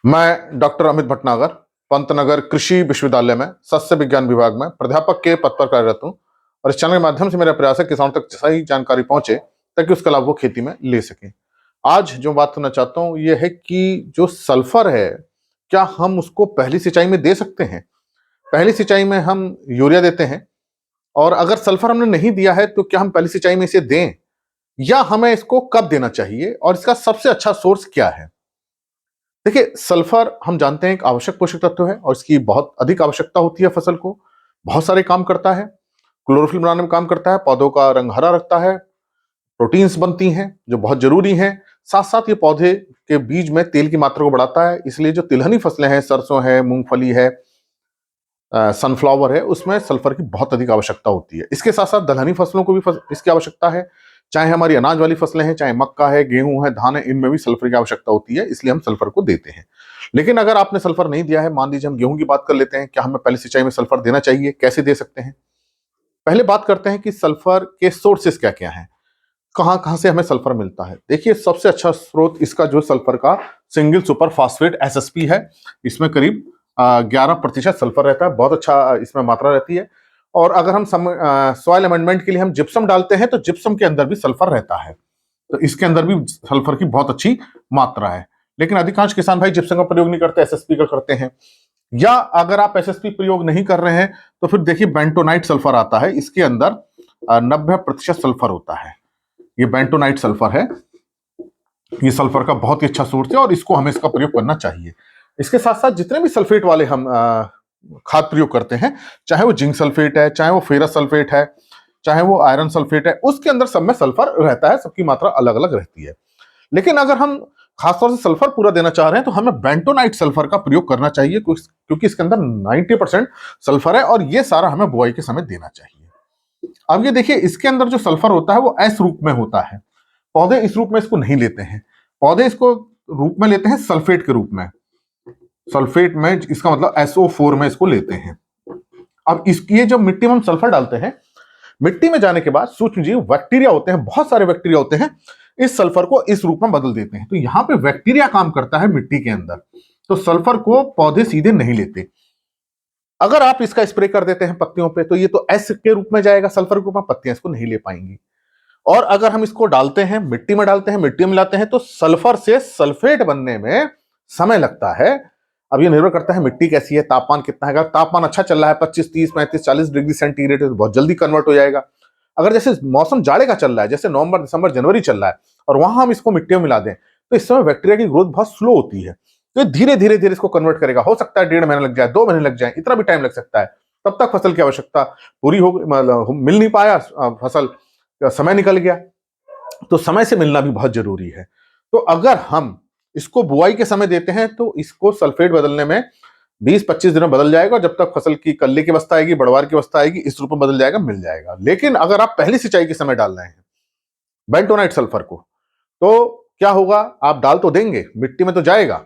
मैं डॉक्टर अमित भटनागर पंतनगर कृषि विश्वविद्यालय में सस्य विज्ञान विभाग में प्राध्यापक के पद पर कार्यरत हूँ। और इस चैनल के माध्यम से मेरा प्रयास है किसानों तक सही जानकारी पहुंचे ताकि उसका लाभ वो खेती में ले सकें। आज जो बात करना चाहता हूँ ये है कि जो सल्फर है, क्या हम उसको पहली सिंचाई में दे सकते हैं? पहली सिंचाई में हम यूरिया देते हैं, और अगर सल्फर हमने नहीं दिया है तो क्या हम पहली सिंचाई में इसे दें, या हमें इसको कब देना चाहिए और इसका सबसे अच्छा सोर्स क्या है? देखिए, सल्फर हम जानते हैं एक आवश्यक पोषक तत्व है और इसकी बहुत अधिक आवश्यकता होती है फसल को। बहुत सारे काम करता है, क्लोरोफिल बनाने में काम करता है, पौधों का रंग हरा रखता है, प्रोटीन्स बनती हैं जो बहुत जरूरी हैं। साथ साथ ये पौधे के बीज में तेल की मात्रा को बढ़ाता है, इसलिए जो तिलहनी फसलें हैं, सरसों है, मूंगफली है, सनफ्लावर है, उसमें सल्फर की बहुत अधिक आवश्यकता होती है। इसके साथ साथ दलहनी फसलों को भी इसकी आवश्यकता है, चाहे हमारी अनाज वाली फसलें हैं, चाहे मक्का है, गेहूं है, धान है, इनमें भी सल्फर की आवश्यकता होती है, इसलिए हम सल्फर को देते हैं। लेकिन अगर आपने सल्फर नहीं दिया है, मान लीजिए हम गेहूं की बात कर लेते हैं, क्या हमें पहली सिंचाई में सल्फर देना चाहिए, कैसे दे सकते हैं? पहले बात करते हैं कि सल्फर के सोर्सेस क्या क्या हैं, कहां कहां से हमें सल्फर मिलता है। देखिए, सबसे अच्छा स्रोत इसका जो सल्फर का सिंगल सुपर फास्फेट एसएसपी है, इसमें करीब 11% सल्फर रहता है, बहुत अच्छा इसमें मात्रा रहती है। और अगर हम सॉइल अमेंडमेंट के लिए हम जिप्सम डालते हैं तो जिप्सम के अंदर भी सल्फर रहता है, तो इसके अंदर भी सल्फर की बहुत अच्छी मात्रा है। लेकिन अधिकांश किसान भाई जिप्सम का प्रयोग नहीं करते, एसएसपी का करते हैं। या अगर आप एसएसपी प्रयोग नहीं कर रहे हैं तो फिर देखिए बेंटोनाइट सल्फर आता है, इसके अंदर 90% सल्फर होता है। ये बेंटोनाइट सल्फर है, ये सल्फर का बहुत ही अच्छा सोर्स है और इसको हमें इसका प्रयोग करना चाहिए। इसके साथ साथ जितने भी सल्फेट वाले हम खाद प्रयोग करते हैं, चाहे वो जिंक सल्फेट है, चाहे वो फेरस सल्फेट है, चाहे वो आयरन सल्फेट है, उसके अंदर सब में सल्फर रहता है, सबकी मात्रा अलग अलग रहती है। लेकिन अगर हम खासतौर से सल्फर पूरा देना चाह रहे हैं तो हमें बेंटोनाइट सल्फर का प्रयोग करना चाहिए, क्योंकि इसके अंदर 90% सल्फर है और ये सारा हमें बुआई के समय देना चाहिए। अब ये देखिए, इसके अंदर जो सल्फर होता है वो एस रूप में होता है, पौधे इस रूप में इसको नहीं लेते हैं, पौधे इसको रूप में लेते हैं सल्फेट के रूप में। सल्फेट में इसका मतलब SO4 में इसको लेते हैं। अब इसकी जब मिट्टी में हम सल्फर डालते हैं, मिट्टी में जाने के बाद सूक्ष्म जीव बैक्टीरिया होते हैं, बहुत सारे बैक्टीरिया होते हैं, इस सल्फर को इस रूप में बदल देते हैं। तो यहां पे बैक्टीरिया काम करता है मिट्टी के अंदर, तो सल्फर को पौधे सीधे नहीं लेते। अगर आप इसका स्प्रे कर देते हैं पत्तियों पे तो ये तो एस के रूप में जाएगा, सल्फर के रूप में, पत्तियां इसको नहीं ले पाएंगी। और अगर हम इसको डालते हैं, मिट्टी में डालते हैं, मिट्टी में मिलाते हैं, तो सल्फर से सल्फेट बनने में समय लगता है। अब ये निर्भर करता है मिट्टी कैसी है, तापमान कितना है। अगर तापमान अच्छा चल रहा है, 25, 30, 35, 40 डिग्री सेंटीग्रेड, तो बहुत जल्दी कन्वर्ट हो जाएगा। अगर जैसे मौसम जाड़े का चल रहा है, जैसे नवंबर, दिसंबर, जनवरी चल रहा है, और वहां हम इसको मिट्टी में मिला दें, तो इस समय बैक्टीरिया की ग्रोथ बहुत स्लो होती है, तो धीरे धीरे धीरे इसको कन्वर्ट करेगा। हो सकता है 1.5 महीना लग जाए, 2 महीने लग जाए, इतना भी टाइम लग सकता है। तब तक फसल की आवश्यकता पूरी हो, मतलब मिल नहीं पाया, फसल का समय निकल गया। तो समय से मिलना भी बहुत जरूरी है। तो अगर हम इसको बुआई के समय देते हैं तो इसको सल्फेट बदलने में 20-25 दिन में बदल जाएगा, जब तक फसल की कल्ले की अवस्था आएगी, बढ़वार की अवस्था आएगी, इस रूप में बदल जाएगा, मिल जाएगा। लेकिन अगर आप पहली सिंचाई के समय डाल रहे हैं बेंटोनाइट सल्फर को, तो क्या होगा, आप डाल तो देंगे, मिट्टी में तो जाएगा,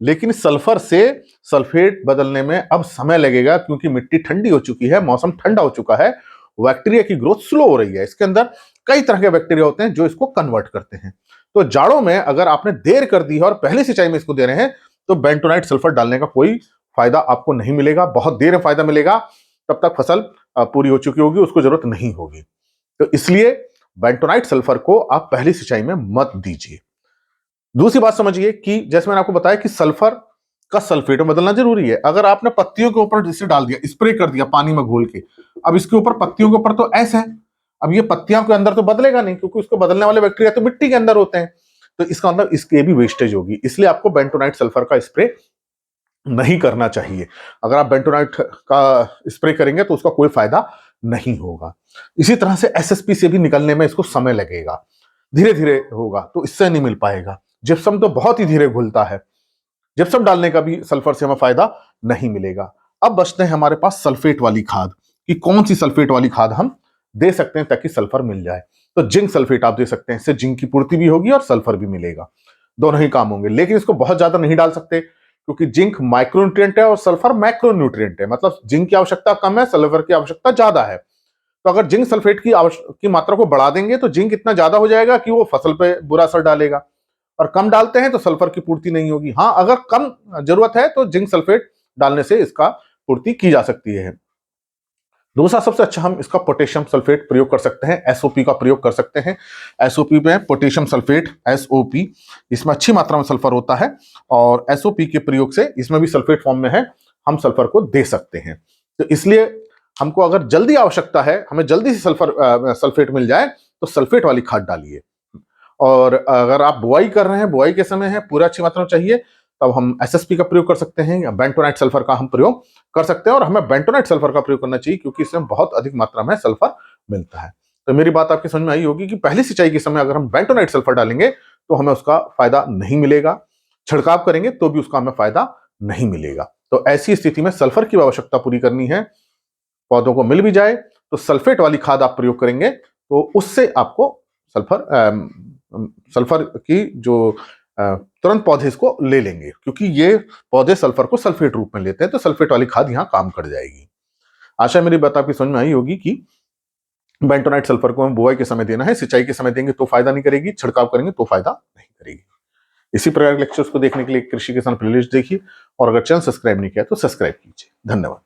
लेकिन सल्फर से सल्फेट बदलने में अब समय लगेगा, क्योंकि मिट्टी ठंडी हो चुकी है, मौसम ठंडा हो चुका है, बैक्टीरिया की ग्रोथ स्लो हो रही है। इसके अंदर कई तरह के बैक्टीरिया होते हैं जो इसको कन्वर्ट करते हैं। तो जाड़ों में अगर आपने देर कर दी है और पहली सिंचाई में इसको दे रहे हैं, तो बेंटोनाइट सल्फर डालने का कोई फायदा आपको नहीं मिलेगा, बहुत देर में फायदा मिलेगा, तब तक फसल पूरी हो चुकी होगी, उसको जरूरत नहीं होगी। तो इसलिए बेंटोनाइट सल्फर को आप पहली सिंचाई में मत दीजिए। दूसरी बात समझिए कि जैसे मैंने आपको बताया कि सल्फर का सल्फेट में बदलना जरूरी है। अगर आपने पत्तियों के ऊपर जिसे डाल दिया, स्प्रे कर दिया पानी में घोल के, अब इसके ऊपर पत्तियों के ऊपर तो एस है, अब ये पत्तियों के अंदर तो बदलेगा नहीं, क्योंकि उसको बदलने वाले बैक्टीरिया तो मिट्टी के अंदर होते हैं, तो इसका मतलब इसके भी वेस्टेज होगी। इसलिए आपको बेंटोनाइट सल्फर का स्प्रे नहीं करना चाहिए। अगर आप बेंटोनाइट का स्प्रे करेंगे तो उसका कोई फायदा नहीं होगा। इसी तरह से एसएसपी से भी निकलने में इसको समय लगेगा, धीरे धीरे होगा, तो इससे नहीं मिल पाएगा। जिप्सम तो बहुत ही धीरे घुलता है, जिप्सम डालने का भी सल्फर से हमें फायदा नहीं मिलेगा। अब बचते हैं हमारे पास सल्फेट वाली खाद, कि कौन सी सल्फेट वाली खाद हम दे सकते हैं ताकि सल्फर मिल जाए। तो जिंक सल्फेट आप दे सकते हैं, इससे जिंक की पूर्ति भी होगी और सल्फर भी मिलेगा, दोनों ही काम होंगे। लेकिन इसको बहुत ज्यादा नहीं डाल सकते, क्योंकि जिंक माइक्रोन्यूट्रिएंट है और सल्फर मैक्रोन्यूट्रिएंट है, मतलब जिंक की आवश्यकता कम है, सल्फर की आवश्यकता ज्यादा है। तो अगर जिंक सल्फेट की मात्रा को बढ़ा देंगे तो जिंक इतना ज्यादा हो जाएगा कि वो फसल पे बुरा असर डालेगा, और कम डालते हैं तो सल्फर की पूर्ति नहीं होगी। हाँ, अगर कम जरूरत है तो जिंक सल्फेट डालने से इसका पूर्ति की जा सकती है। दूसरा सबसे अच्छा हम इसका पोटेशियम सल्फेट प्रयोग कर सकते हैं, एसओपी का प्रयोग कर सकते हैं। एसओपी में पोटेशियम सल्फेट, एसओपी, इसमें अच्छी मात्रा में सल्फर होता है और एसओपी के प्रयोग से, इसमें भी सल्फेट फॉर्म में है, हम सल्फर को दे सकते हैं। तो इसलिए हमको अगर जल्दी आवश्यकता है, हमें जल्दी से सल्फेट मिल जाए तो सल्फेट वाली खाद डालिए। और अगर आप बुआई कर रहे हैं, बुआई के समय है, पूरा अच्छी मात्रा में चाहिए, तब हम एसएसपी का प्रयोग कर सकते हैं या बेंटोनाइट सल्फर का हम प्रयोग कर सकते हैं। और हमें बेंटोनाइट सल्फर का प्रयोग करना चाहिए क्योंकि इसमें बहुत अधिक मात्रा में सल्फर मिलता है। तो मेरी बात आपकी समझ में आई होगी कि पहली सिंचाई के समय अगर हम बेंटोनाइट सल्फर डालेंगे तो हमें उसका फायदा नहीं मिलेगा, छिड़काव करेंगे तो भी उसका हमें फायदा नहीं मिलेगा। तो ऐसी स्थिति में सल्फर की आवश्यकता पूरी करनी है, पौधों को मिल भी जाए तो सल्फेट वाली खाद आप प्रयोग करेंगे तो उससे आपको सल्फर की जो तुरंत पौधे इसको ले लेंगे, क्योंकि ये पौधे सल्फर को सल्फेट रूप में लेते हैं, तो सल्फेट वाली खाद यहां काम कर जाएगी। आशा मेरी बात आपकी समझ में आई होगी कि बेंटोनाइट सल्फर को हम बुआई के समय देना है, सिंचाई के समय देंगे तो फायदा नहीं करेगी, छिड़काव करेंगे तो फायदा नहीं करेगी। इसी प्रकार के लेक्चर्स को देखने के लिए कृषि किसान प्लेलिस्ट देखिए और अगर चैनल सब्सक्राइब नहीं किया तो सब्सक्राइब कीजिए। धन्यवाद।